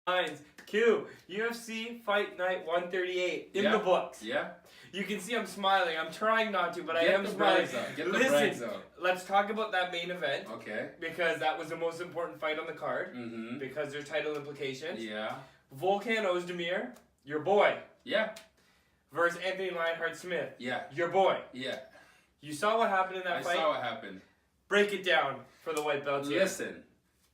Lines. Q. UFC Fight Night 138 in the books. Yeah. You can see I'm smiling. I'm trying not to, but I Get am the smiling. brags out. Get the Listen, brags out. let's talk about that main event Okay. because that was the most important fight on the card Mm-hmm. because there's title implications. Yeah. Volkan Oezdemir, your boy, Yeah. versus Anthony Lionheart Smith, Yeah. your boy. Yeah. You saw what happened in that I fight? saw what happened. Break it down for the white belts here. Listen,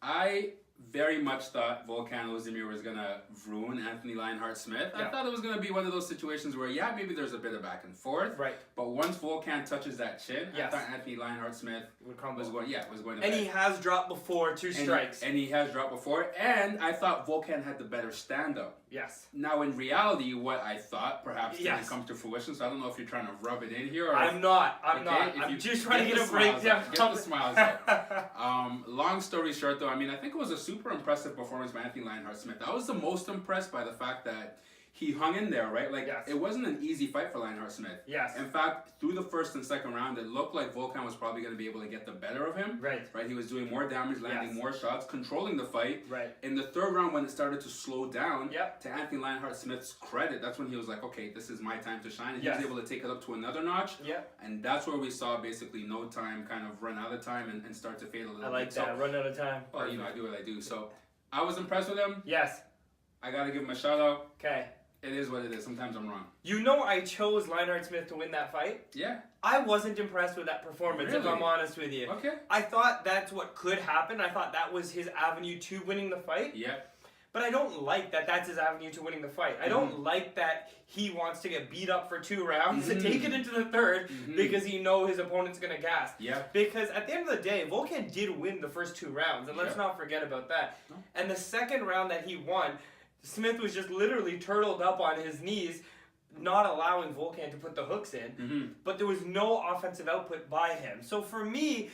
I very much thought Volkan Oezdemir was gonna ruin Anthony Lionheart Smith. I Yeah. thought it was gonna be one of those situations where maybe there's a bit of back and forth. Right. But once Volkan touches that chin, Yes. I thought Anthony Lionheart Smith Would crumble. was going to And bed. he has dropped before, two strikes. And he has dropped before, and I thought Volkan had the better stand-up. Yes. Now, in reality, what I thought perhaps didn't Yes. come to fruition, so I don't know if you're trying to rub it in here or... I'm not. Okay, if I'm you just trying to get the a smiles breakdown. out, Get the smiles out. Long story short, though, I mean, I think it was a super impressive performance by Anthony Lionheart Smith. I was the most impressed by the fact that he hung in there, right? Like, Yes. it wasn't an easy fight for Lionheart Smith. Yes. In fact, through the first and second round, it looked like Volkan was probably going to be able to get the better of him. Right. Right? He was doing more damage, landing Yes. more shots, controlling the fight. Right. In the third round, when it started to slow down, Yep. to Anthony Lionheart Smith's credit, that's when he was like, okay, this is my time to shine. And Yes. he was able to take it up to another notch. Yep. And that's where we saw basically no time kind of run out of time and start to fade a little I bit. like that. Run out of time. Well, I do what I do. So I was impressed with him. Yes. I got to give him a shout out. Okay. It is what it is. Sometimes I'm wrong. You know I chose Lionheart Smith to win that fight? Yeah. I wasn't impressed with that performance, if Really? I'm honest with you. Okay. I thought that's what could happen. I thought that was his avenue to winning the fight. Yeah. But I don't like that that's his avenue to winning the fight. I don't like that he wants to get beat up for 2 rounds and take it into the third because he knows his opponent's going to gas. Yeah. Because at the end of the day, Volkan did win the first 2 rounds, and let's not forget about that. No. And the second round that he won, Smith was just literally turtled up on his knees, not allowing Volkan to put the hooks in, but there was no offensive output by him. So for me,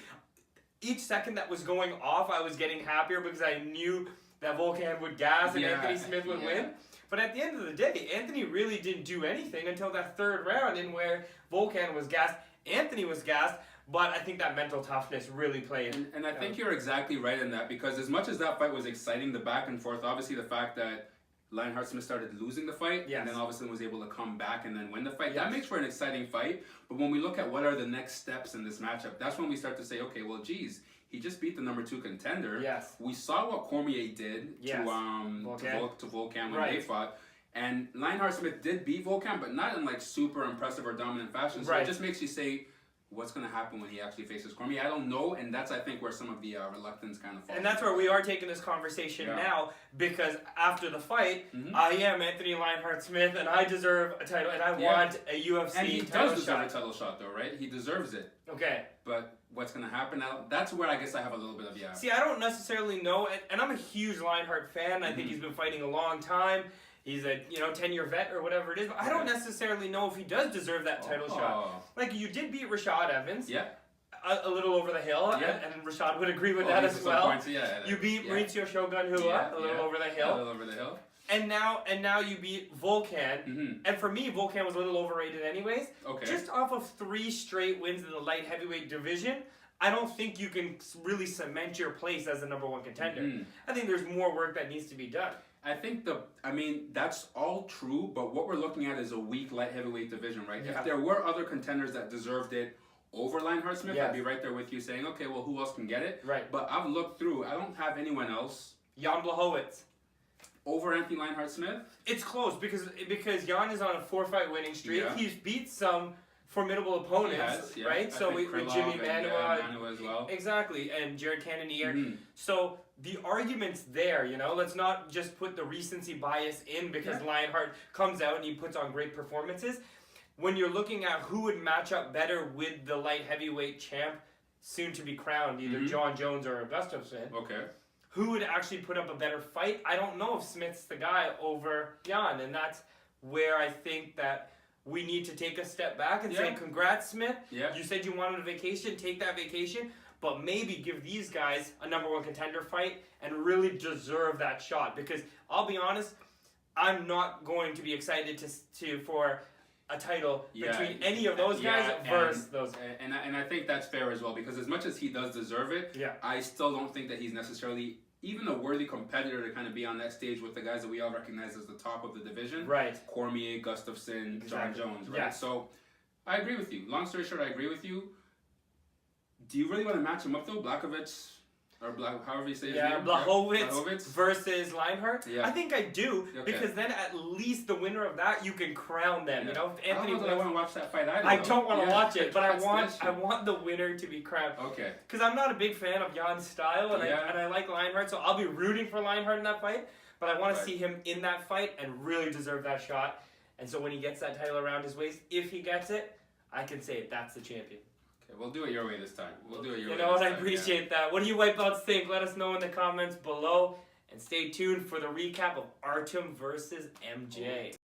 each second that was going off, I was getting happier because I knew that Volkan would gas and Anthony Smith would win. But at the end of the day, Anthony really didn't do anything until that third round in where Volkan was gassed, Anthony was gassed, but I think that mental toughness really played. And I think you're exactly right in that because as much as that fight was exciting, the back and forth, obviously the fact that Lionheart Smith started losing the fight and then all of a sudden was able to come back and then win the fight. That makes for an exciting fight. But when we look at what are the next steps in this matchup, that's when we start to say, okay, well, geez, he just beat the number 2 contender. Yes. We saw what Cormier did to Volkan when they fought. And Lionheart Smith did beat Volkan, but not in like super impressive or dominant fashion. So it just makes you say, what's going to happen when he actually faces Cormier? I don't know, and that's, I think, where some of the reluctance kind of falls. And that's where we are taking this conversation now, because after the fight, I am Anthony Lionheart Smith, and I deserve a title, and I want a UFC and he title does deserve shot. a title shot, though, right? He deserves it. Okay. But what's going to happen now? That's where I guess I have a little bit of, See, I don't necessarily know, and I'm a huge Lionheart fan. I think he's been fighting a long time. He's a 10-year vet or whatever it is. But I don't necessarily know if he does deserve that title shot. Like, you did beat Rashad Evans. Yeah. A little over the hill, and Rashad would agree with that as well. Points, you beat Mauricio Shogun Hua a little over the hill. A little over the hill. And now you beat Volkan. And for me, Volkan was a little overrated anyways. Okay. Just off of 3 straight wins in the light heavyweight division, I don't think you can really cement your place as the number 1 contender. I think there's more work that needs to be done. I think that's all true, but what we're looking at is a weak light heavyweight division, right? Yeah. If there were other contenders that deserved it over Lionheart Smith, I'd be right there with you saying, okay, well, who else can get it? Right. But I've looked through, I don't have anyone else. Jan Blachowicz. Over Anthony Lionheart Smith? It's close because Jan is on a 4-fight winning streak. Yeah. He's beat some formidable opponents, right? I so think with Krylov Jimmy Manuwa, Manuwa as well. Exactly, and Jared Cannonier. So the argument's there, Let's not just put the recency bias in because Lionheart comes out and he puts on great performances. When you're looking at who would match up better with the light heavyweight champ, soon to be crowned, either John Jones or Gustafsson. Okay. Who would actually put up a better fight? I don't know if Smith's the guy over Jan, and that's where I think that we need to take a step back and say, congrats, Smith. Yeah. You said you wanted a vacation, take that vacation, but maybe give these guys a number 1 contender fight and really deserve that shot. Because I'll be honest, I'm not going to be excited for a title between any of those guys versus those guys. And I think that's fair as well, because as much as he does deserve it, I still don't think that he's necessarily even a worthy competitor to kind of be on that stage with the guys that we all recognize as the top of the division. Right. Cormier, Gustafsson, Exactly. John Jones, right? Yeah. So I agree with you. Long story short, I agree with you. Do you really want to match him up though? Blakovich, or however you say his name? Blachowicz versus Lionheart. Yeah. I think I do, because then at least the winner of that, you can crown them. You know, if Anthony. I don't want to watch that fight either. I don't want to watch it, but I want the winner to be crowned. Okay. Because I'm not a big fan of Jan's style, and I like Lionheart, so I'll be rooting for Lionheart in that fight. But I want to see him in that fight and really deserve that shot. And so when he gets that title around his waist, if he gets it, I can say that's the champion. Okay, we'll do it your way this time. We'll do it your way. You know what? I appreciate that. What do you wipeouts think? Let us know in the comments below. And stay tuned for the recap of Artem versus MJ.